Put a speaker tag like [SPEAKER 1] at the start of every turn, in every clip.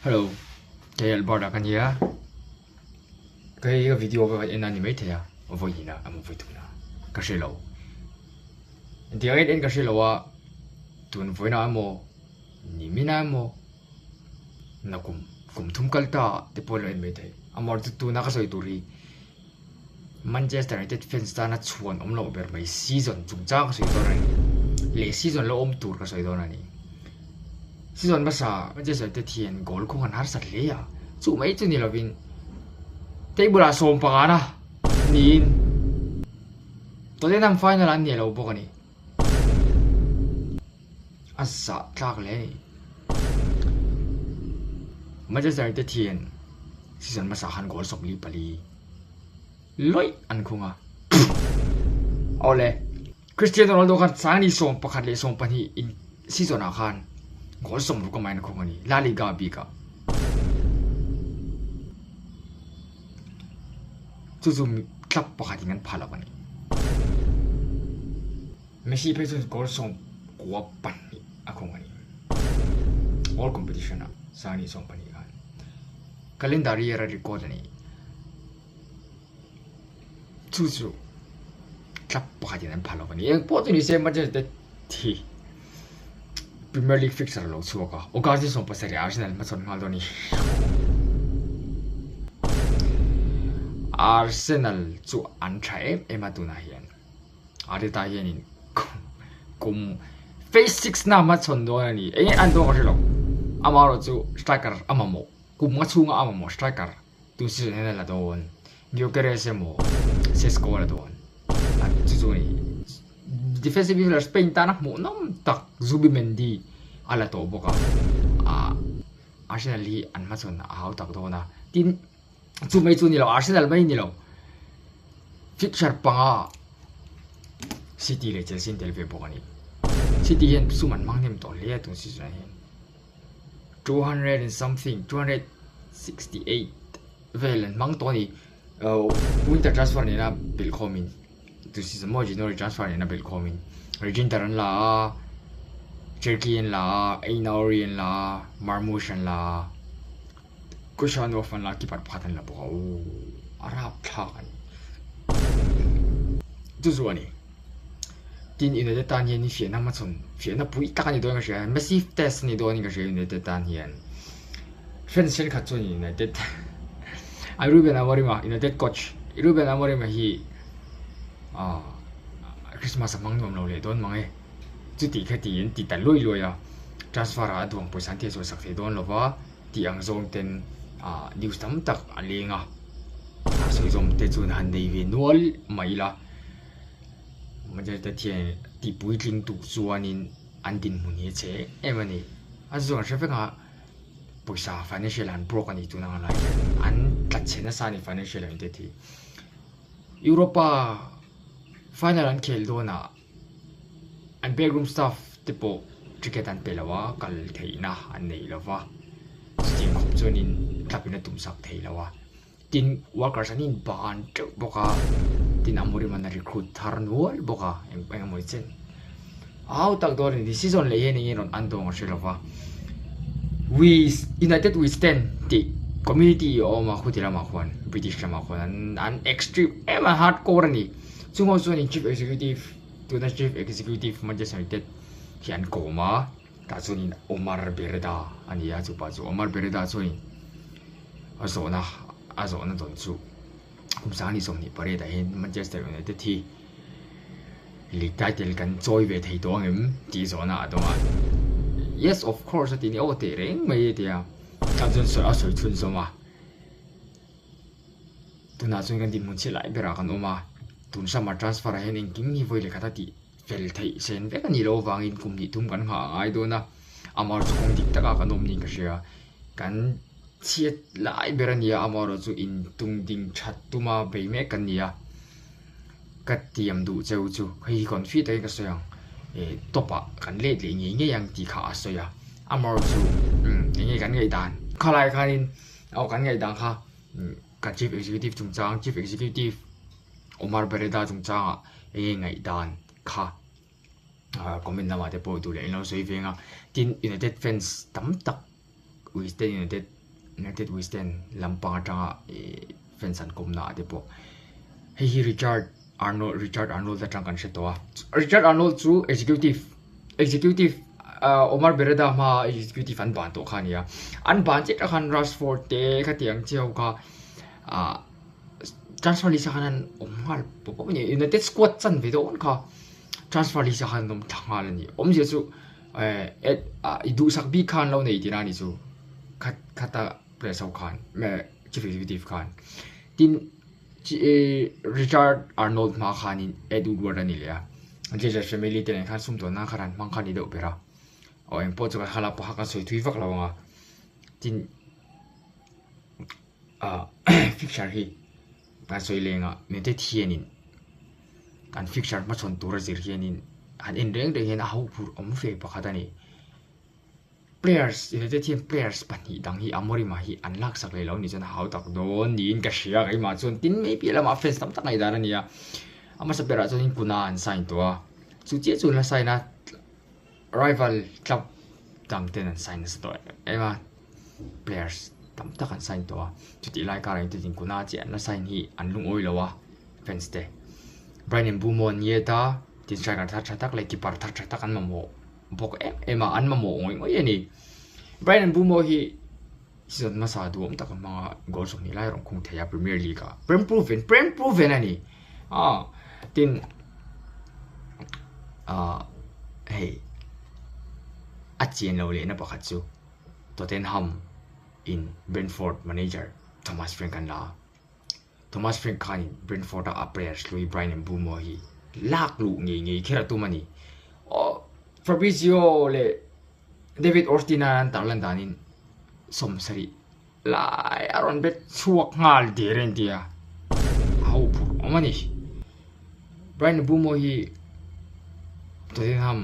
[SPEAKER 1] Hello, cái Alberta cái gì á? Cái video về anh anime thế à? Ở vui gì nè, ở vui tụi nè. Cái gì lâu? Thì anh cái gì lâu à? Tụi vui nào mà, ni mi nào mà, nó cũng thum cái ta, thì bỏ lại mấy thế. Amar tụi nó cái gì tụi ri. Manchester United fans ta nó chuồn lâu bер mấy season chúng ta cái gì đó này. Lệ season lâu tour cái gì đó này. Season basa Manchester United thiền goal không hẳn hát sạch lệ à? Chú mấy chú này là vin. Tay bula som pa na niin Tottenham final an nielo bo kani asa tlak le Manchester United thian season masa han goal sop li pali loi an khunga ole Cristiano Ronaldo kan sani som pakhat le som pani in season a khan goal som ru ka main khunga ni La Liga bi ka Zoom club pakhat ingan phala bani Messi person goal song kwa pani akong ani all competition na sani song pani kan calendar year record ani Zoom club pakhat ingan phala bani yang potu ni se Manchester thi Premier League fixture lo chuaka okasi song pasari Arsenal ma son ngal doni Arsenal chu an thae ema tu na hian arita hian in kum phase 6 na ma chon do ani e an do ka lo amaro chu striker amamo kum nga chunga amamo striker tu si ne la don Gyökeres mo Sesko la don chu chu ni defensive midfielder Spain ta nak mo nom tak Zubimendi ala to boka Arsenal li an ma chon a hau tak do na tin chu mai chu ni lo Arsenal mai ni lo fixture panga City le Chelsea tel ve bokani City hian suman mangnem to le tu si hian 200 and something 268 velen mang to ni winter transfer ni na bil khomin tu si mo January transfer ni na bil khomin Regin Taran la Cherkian la Ainorian la Marmouchian la Kushano fan la kipat phatan la boka arab thakan tu zuani tin in the tan hian ni fian na ma chon fian na pui ta ni do nga sha massive test ni do ni ga sha in the tan hian fen sel kha choni in the Ruben Amorim in the coach Ruben Amorim hi Christmas amang nom lo le don mangai chu ti kha ti in ti ta loi loi ya transfer a duang poisan te so sak the don lova ti ang zong ten news tam tak alinga so zom te chun han dei vi nual maila Manchester United ti puitling tu chuanin andin muni che emani azong shefenga poisa financial and broke ani tu na la an tlachena sani financial entity Europa final an khel do na an backroom staff tipo cricket an pelawa kal theina an nei lawa tin khop chuanin tlapina tumsak theilawa tin workers anin ban boka tin amori man recruit tharn wol boka eng moi chen au tak dor ni season le yen ni ron andong shelawa we United we stand the community o ma khutila ma khwan British ma khwan an extreme ema hardcore ni chungo chuan chief executive to the chief executive Manchester United hian koma ta chunin Omar Berda ania chu pa chu Omar Berda chuin azona don chu kumsani som ni pare da hin Manchester United thi league title kan choi ve thei to ngem ti zona adonga yes of course ti ni o te reng mai dia chun so a soi chun so ma tuna chung kan di mun chi lai bera kan oma tun sama transfer hen in king ni voi le kata ti fel thei sen ve kan ni lo wangin kum ni tum kan ha ai do na amar chu kong dik taka kan om ni ka sia kan chiat lai berania amaro chu in tung ding that tuma be me kan nia katiam du cheu chu hei kon fi te ka soyang topa kan le le nge nge yang ti kha asoya amaro chu nge kan ngai dan khalai khanin au kan ngai dang kha ka chief executive chungchang chief executive Omar Bereda chungchang ngai dan kha comment nama te po tu le no soi venga tin United fans tam tak Western United Western lampang atanga fensan komna de po hi Richard Arnold atang kan setoa Richard Arnold chu executive Omar Bereda ma executive an ban to khania an ban che khan Rashford te khatiang cheu ka transfer list khanan Omar popo ni United squad chan ve don kha transfer list khan nom thangal ni omje chu idu sakbi khan lo nei tirani chu khata place of khan me chief executive khan tin Richard Arnold ma khanin edu gorani le je family ten khan sum to na kharan mang khani de opera o en po chu khala pa ka soi thui vak lawa tin fixture hi pa soi lenga me te thienin kan fixture ma chon tur zir hianin an en reng de hen a ho phur om fe pa khadani players United team players pani dang hi amori ma hi unlock sak le lo ni chen how tak don ni in ka shia ga ma chon tin me pi la ma fence tam tak ngai dar ani ya ama sa pera chon in kuna an sign to a chu che chu la sign a rival club dang ten an sign sto ema players tam tak an sign to a chu ti lai ka ra tin kuna che an la sign hi an lung oi lo wa fence te Brian Mbeumo ye ta tin striker tha tak le keeper tha tak an ma mo bok ema an ma mo ngoi ani Brian Mbeumo hi season ma sa du om tak ma goal sok ni lai rong khung theya Premier League ka prem proven ani tin hey a chen lo le na pakhat chu Tottenham in Brentford manager Thomas Frank khan Brentford a players lui Brian Mbeumo hi lak lu ngi khera tu mani Fabrizio le David Ortina tarlan danin somsari lai aron bet chuak ngal deren dia au pur omani Brian Mbeumo hi Tottenham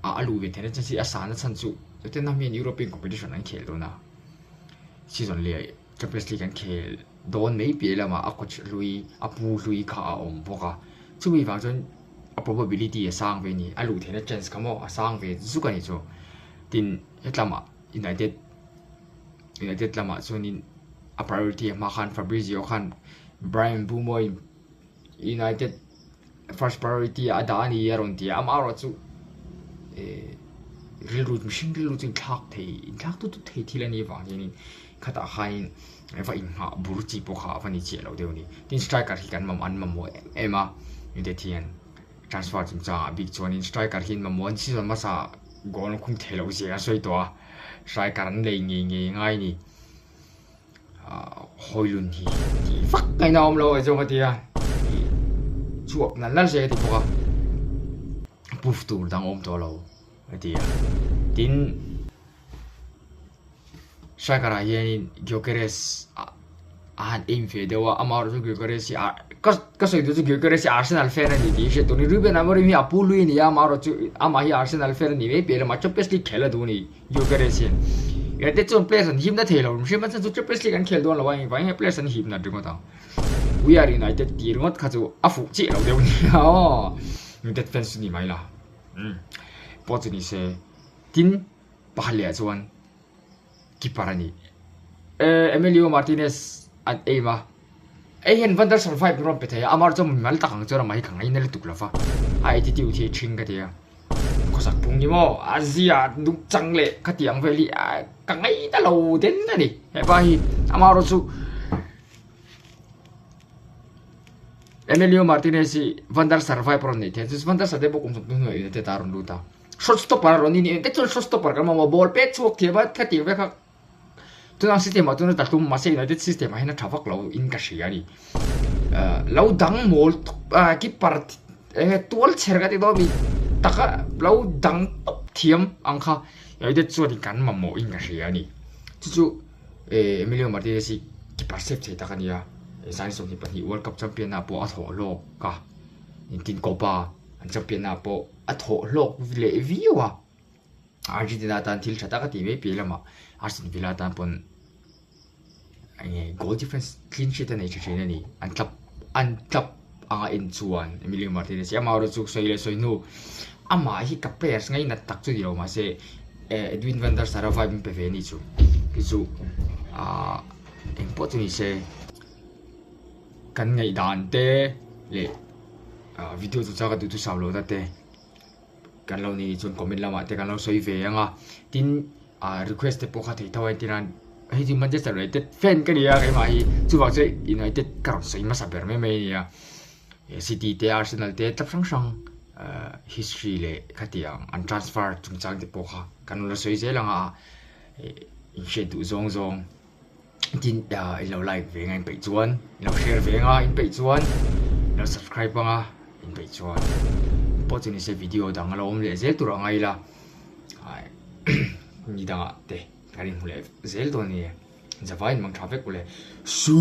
[SPEAKER 1] alu ve thena chasi asana chanchu Tottenham in European competition an khel dona season le Champions League an khel don mei pi lama a coach lui apu lui kha om boka chumi wang chon probability a sang ve ni alu thena chance kamo a sang ve zukani cho tin hetlama United lama chonin a priority ma khan Fabrizio khan Brian Mbeumo United first priority adani yaron ti amaro chu real root machine real root thak tu thei thilani wang ni khata khain eva in ha burchi po kha avani che lo deuni tin striker hi kan mam an mamo ema United transfer chung cha big chuan in striker hin ma mon season ma sa goal khung thelo zia soi to striker an lei ngi ngai ni hoilun hi fuck ngai na om lo e jong atia chuak nan lan se ti poka puf tur dang om to lo atia tin striker a yen Gyökeres an aim fe dewa amar ju Gyökeres ka soi du Gyökeres Arsenal fan ni di she to ni Ruben Amorim hi apulu ni ya maro chu ama hi Arsenal fan ni me pe ma Champions League khela du ni Gyökeres yen ete chon players an him na thelo shi man chu Champions League an khel don lawai wai players an him na dringo ta we are United ti ringot kha chu afu chi lo de ni United fans ni mai la pot ni se tin pahalia chuan kiparani Emilio Martinez at Ema hen Van der Sar survive rom pe thaya amar chom mal takang chora mai kang ai nel tuklafa ai ti ti uthi thing ka dia kosak pung ni mo Asia du changle khatiang veli kang ai ta lo den na ni he ba hi amar chu Emilio Martinez Van der Sar survive rom ni the Van der Sar de bo kum sum nu ni te tarun luta shot stopper ron ni te chon shot stopper ka mo ball pe chuak theba khati ve kha tuna system atuna tatum mase United system ahina thawak lo in ka shiari lo dang mol ki part tol cherga ti do mi taka lo dang thiam angkha United chuan kan mammo in ka shiani chu Emilio Martinez ki percept che takania sai so ni pani World Cup champion na po a tho lo ka tin copa an champion na po a tho lo le viwa Argentina tan thil thata ka ti me pilama Arsenal Villa tan pon goal difference clean sheet ani chine ni an club anga in chuan Emilio Martinez amaro chu soile soinu ama hi ka players ngai na tak chu dilo ma se Edwin van der Sar survive pe ve ni chu cái dụ em bỏ cho sẽ cần ngày đàn tê lệ video tụi cháu cái tụi sao lâu đó tê cần lâu này chọn comment làm tê cần lâu soi về nga tin request tê bỏ khát thì thôi tin anh hay thì Manchester United fan cái gì cái mà chú bảo chơi United càng soi mà sắp bể mấy City tê Arsenal tê tập sang history lệ khát tiếng anh transfer chúng cháu tê bỏ khát cần lâu soi dễ là nga in share tụi zong tin lâu like về ngay bị chuan lâu share về nga in bị chuan lâu subscribe nga in bị chuan bỏ cho nên video đang lâu om lệ dễ tụi ngay là ni đang tê cái này lệ dễ tụi này giờ phải mang traffic lệ su